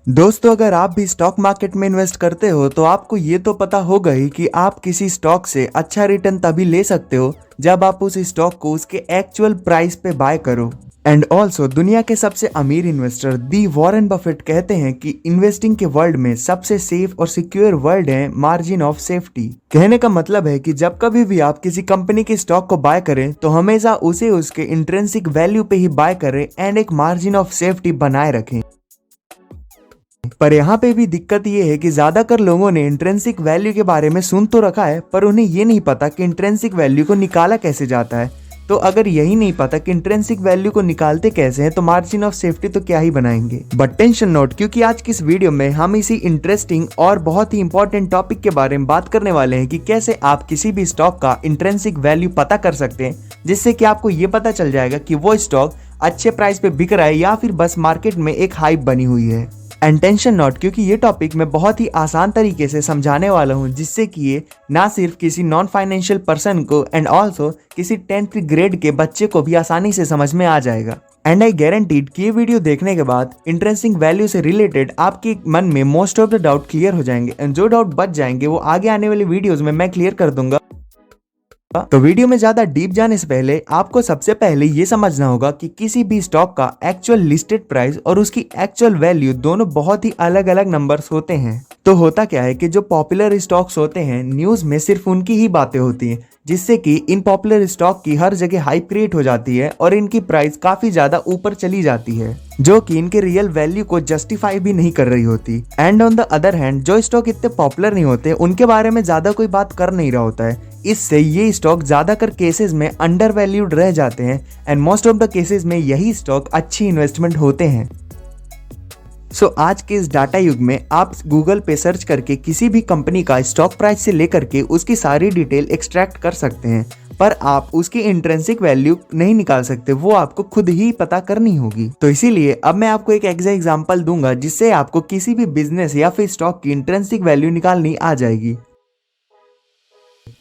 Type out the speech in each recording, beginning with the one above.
दोस्तों, अगर आप भी स्टॉक मार्केट में इन्वेस्ट करते हो तो आपको ये तो पता होगा ही कि आप किसी स्टॉक से अच्छा रिटर्न तभी ले सकते हो जब आप उस स्टॉक को उसके एक्चुअल प्राइस पे बाय करो। एंड ऑल्सो दुनिया के सबसे अमीर इन्वेस्टर दी वॉरेन बफेट कहते हैं कि इन्वेस्टिंग के वर्ल्ड में सबसे सेफ और सिक्योर वर्ल्ड है मार्जिन ऑफ सेफ्टी। कहने का मतलब है कि जब कभी भी आप किसी कंपनी के स्टॉक को बाय करें तो हमेशा उसे उसके इंट्रिंसिक वैल्यू पे ही बाय करें एंड एक मार्जिन ऑफ सेफ्टी बनाए रखें। पर यहाँ पे भी दिक्कत ये है कि ज्यादातर लोगों ने इंट्रिंसिक वैल्यू के बारे में सुन तो रखा है, पर उन्हें ये नहीं पता कि इंट्रिंसिक वैल्यू को निकाला कैसे जाता है। तो अगर यही नहीं पता कि इंट्रिंसिक वैल्यू को निकालते कैसे हैं तो मार्जिन ऑफ सेफ्टी तो क्या ही बनाएंगे। बट टेंशन नोट, क्योंकि आज की इस वीडियो में हम इसी इंटरेस्टिंग और बहुत ही इंपॉर्टेंट टॉपिक के बारे में बात करने वाले हैं कि कैसे आप किसी भी स्टॉक का इंट्रिंसिक वैल्यू पता कर सकते हैं, जिससे कि आपको ये पता चल जाएगा कि वो स्टॉक अच्छे प्राइस पे बिक रहा है या फिर बस मार्केट में एक हाइप बनी हुई है। एंड टेंशन नॉट, क्योंकि ये टॉपिक मैं बहुत ही आसान तरीके से समझाने वाला हूँ, जिससे कि ये ना सिर्फ किसी नॉन फाइनेंशियल पर्सन को एंड ऑल्सो किसी 10th ग्रेड के बच्चे को भी आसानी से समझ में आ जाएगा। एंड आई गारंटीड कि ये वीडियो देखने के बाद इंट्रेंसिक वैल्यू से रिलेटेड आपके मन में most of the doubt clear हो जाएंगे एंड जो डाउट बच जाएंगे वो आगे आने वाली वीडियोज में मैं क्लियर कर दूंगा। तो वीडियो में ज्यादा डीप जाने से पहले आपको सबसे पहले ये समझना होगा कि किसी भी स्टॉक का एक्चुअल लिस्टेड प्राइस और उसकी एक्चुअल वैल्यू दोनों बहुत ही अलग अलग नंबर्स होते हैं। तो होता क्या है कि जो पॉपुलर स्टॉक्स होते हैं न्यूज में सिर्फ उनकी ही बातें होती हैं, जिससे कि इन पॉपुलर स्टॉक की हर जगह हाइप क्रिएट हो जाती है और इनकी प्राइस काफी ज्यादा ऊपर चली जाती है, जो कि इनके रियल वैल्यू को जस्टिफाई भी नहीं कर रही होती। And on the other hand जो स्टॉक इतने पॉपुलर नहीं होते उनके बारे में ज्यादा कोई बात कर नहीं रहा होता है, इससे ये स्टॉक ज्यादातर केसेस में अंडर वैल्यूड रह जाते हैं and most of the cases में यही स्टॉक अच्छी इन्वेस्टमेंट होते हैं। सो आज के इस डाटा युग में आप गूगल पे सर्च करके किसी भी कंपनी का स्टॉक प्राइस से लेकर के उसकी सारी डिटेल एक्सट्रैक्ट कर सकते हैं, पर आप उसकी इंट्रिंसिक वैल्यू नहीं निकाल सकते, वो आपको खुद ही पता करनी होगी। तो इसीलिए अब मैं आपको एक एग्जांपल दूंगा जिससे आपको किसी भी बिजनेस या फिर स्टॉक की इंट्रिंसिक वैल्यू निकालनी आ जाएगी।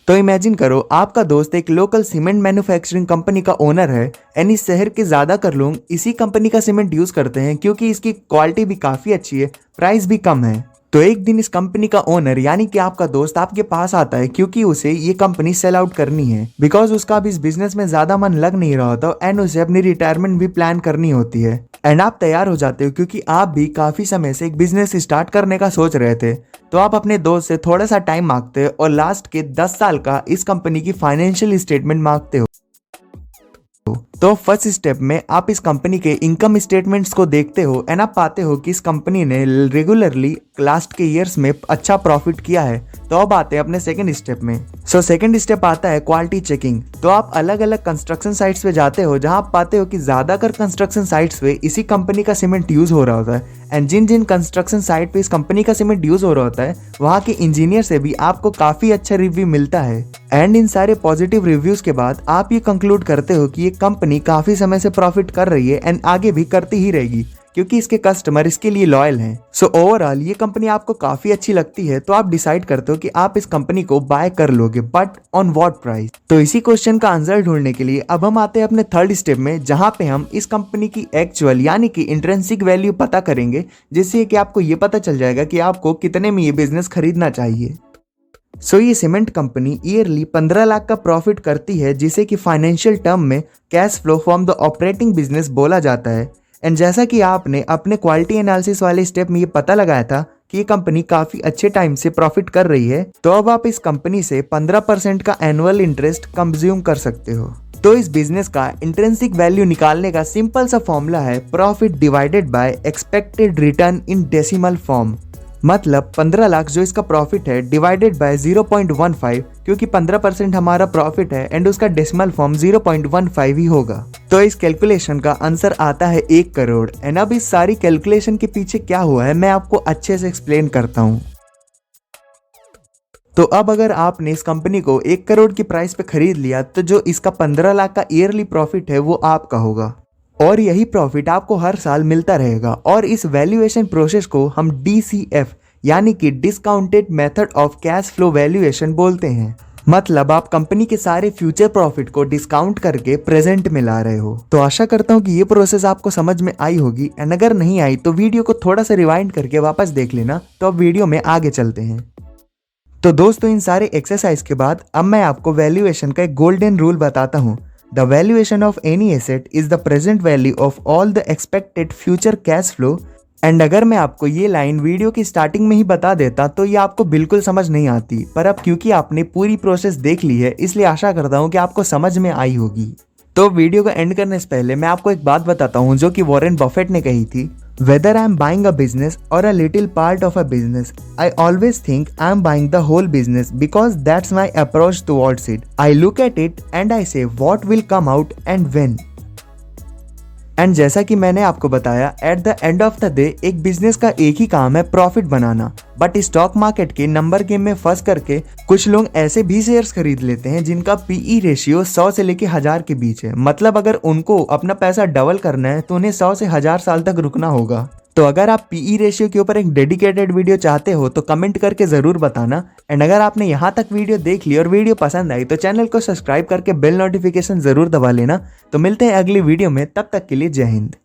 तो इमेजिन करो आपका दोस्त एक लोकल सीमेंट मैन्युफैक्चरिंग कंपनी का ओनर है एंड इस शहर के ज्यादातर लोग इसी कंपनी का सीमेंट यूज करते हैं क्योंकि इसकी क्वालिटी भी काफी अच्छी है, प्राइस भी कम है। तो एक दिन इस कंपनी का ओनर यानी कि आपका दोस्त आपके पास आता है क्योंकि उसे ये कंपनी सेल आउट करनी है, बिकॉज उसका अब इस बिजनेस में ज्यादा मन लग नहीं रहा होता एंड उसे अपनी रिटायरमेंट भी प्लान करनी होती है। एंड आप तैयार हो जाते हो क्योंकि आप भी काफी समय से एक बिजनेस स्टार्ट करने का सोच रहे थे। तो आप अपने दोस्त से थोड़ा सा टाइम मांगते हो और लास्ट के 10 साल का इस कंपनी की फाइनेंशियल स्टेटमेंट मांगते हो। तो फर्स्ट स्टेप में आप इस कंपनी के इनकम स्टेटमेंट्स को देखते हो एंड आप पाते हो कि इस कंपनी ने रेगुलरली लास्ट के ईयर्स में अच्छा प्रॉफिट किया है। तो अब आते हैं अपने सेकंड स्टेप में। सो सेकंड स्टेप आता है क्वालिटी चेकिंग। तो आप अलग अलग कंस्ट्रक्शन साइट्स पे जाते हो जहां आप पाते हो कि ज्यादातर कंस्ट्रक्शन साइट्स पे इसी कंपनी का सीमेंट यूज हो रहा होता है एंड जिन जिन कंस्ट्रक्शन साइट पे इस कंपनी का सीमेंट यूज हो रहा होता है वहां के इंजीनियर से भी आपको काफी अच्छा रिव्यू मिलता है। एंड इन सारे पॉजिटिव रिव्यूज के बाद आप ये कंक्लूड करते हो कि ये कंपनी काफी समय से प्रॉफिट कर रही है एंड आगे भी करती ही रहेगी क्योंकि इसके कस्टमर इसके लिए लॉयल हैं। सो ओवरऑल ये कंपनी आपको काफी अच्छी लगती है, तो आप डिसाइड करते हो कि आप इस कंपनी को बाय कर लोगे, बट ऑन व्हाट प्राइस। तो इसी क्वेश्चन का आंसर ढूंढने के लिए अब हम आते हैं अपने थर्ड स्टेप में, जहां पे हम इस कंपनी की एक्चुअल यानी कि इंट्रिंसिक वैल्यू पता करेंगे, जिससे कि आपको ये पता चल जाएगा कि आपको कितने में ये बिजनेस खरीदना चाहिए। सो ये सीमेंट कंपनी ईयरली 15 लाख का प्रॉफिट करती है, जिसे कि फाइनेंशियल टर्म में cash flow from the operating business बोला जाता है। एंड जैसा कि आपने अपने क्वालिटी एनालिसिस वाले स्टेप में ये पता लगाया था कि ये कंपनी काफी अच्छे टाइम से प्रॉफिट कर रही है, तो अब आप इस कंपनी से 15% का एनुअल इंटरेस्ट कंज्यूम कर सकते हो। तो इस बिजनेस का इंट्रिंसिक वैल्यू निकालने का सिंपल सा फॉर्मूला है profit divided by expected return in decimal form. मतलब 15 लाख जो इसका प्रॉफिट है डिवाइडेड बाय 0.15, क्योंकि 15% हमारा प्रॉफिट है एंड उसका डेसिमल फॉर्म 0.15 ही होगा। तो इस कैलकुलेशन का आंसर आता है 1 करोड़। एंड अब इस सारी कैलकुलेशन के पीछे क्या हुआ है मैं आपको अच्छे से एक्सप्लेन करता हूँ। तो अब अगर आपने इस कंपनी को 1 करोड़ की प्राइस पे खरीद लिया तो जो इसका 15 लाख का ईयरली प्रॉफिट है वो आपका होगा और यही प्रॉफिट आपको हर साल मिलता रहेगा। और इस वैल्यूएशन प्रोसेस को हम DCF यानी कि discounted method of cash flow valuation बोलते हैं। मतलब आप कंपनी के सारे फ्यूचर प्रॉफिट को डिस्काउंट करके प्रेजेंट में ला रहे हो। तो आशा करता हूँ कि ये प्रोसेस आपको समझ में आई होगी, एंड अगर नहीं आई तो वीडियो को थोड़ा सा रिवाइंड करके वापस देख लेना। तो अब वीडियो में आगे चलते हैं। तो दोस्तों, इन सारे एक्सरसाइज के बाद अब मैं आपको वैल्यूएशन का एक गोल्डन रूल बताता हूँ। The valuation of any asset is the present value of all the expected future cash flow. And अगर मैं आपको ये लाइन वीडियो की स्टार्टिंग में ही बता देता तो ये आपको बिल्कुल समझ नहीं आती, पर अब क्योंकि आपने पूरी प्रोसेस देख ली है इसलिए आशा करता हूँ कि आपको समझ में आई होगी। तो वीडियो को एंड करने से पहले मैं आपको एक बात बताता हूँ जो कि वॉरेन बफेट ने कही थी। Whether I am buying a business or a little part of a business, I always think I am buying the whole business because that's my approach towards it. I look at it and I say what will come out and when. And जैसा कि मैंने आपको बताया, at the end of the day एक business का एक ही काम है, profit banana. But stock market के नंबर गेम में फंस करके कुछ लोग ऐसे भी शेयर्स खरीद लेते हैं जिनका पीई रेशियो 100 से लेके 1000 के बीच है। मतलब अगर उनको अपना पैसा डबल करना है तो उन्हें 100 से 1000 साल तक रुकना होगा। तो अगर आप पीई रेशियो के ऊपर एक डेडिकेटेड वीडियो चाहते हो तो कमेंट करके जरूर बताना। एंड अगर आपने यहाँ तक वीडियो देख ली और वीडियो पसंद आई तो चैनल को सब्सक्राइब करके बेल नोटिफिकेशन जरूर दबा लेना। तो मिलते हैं अगली वीडियो में, तब तक के लिए जय हिंद।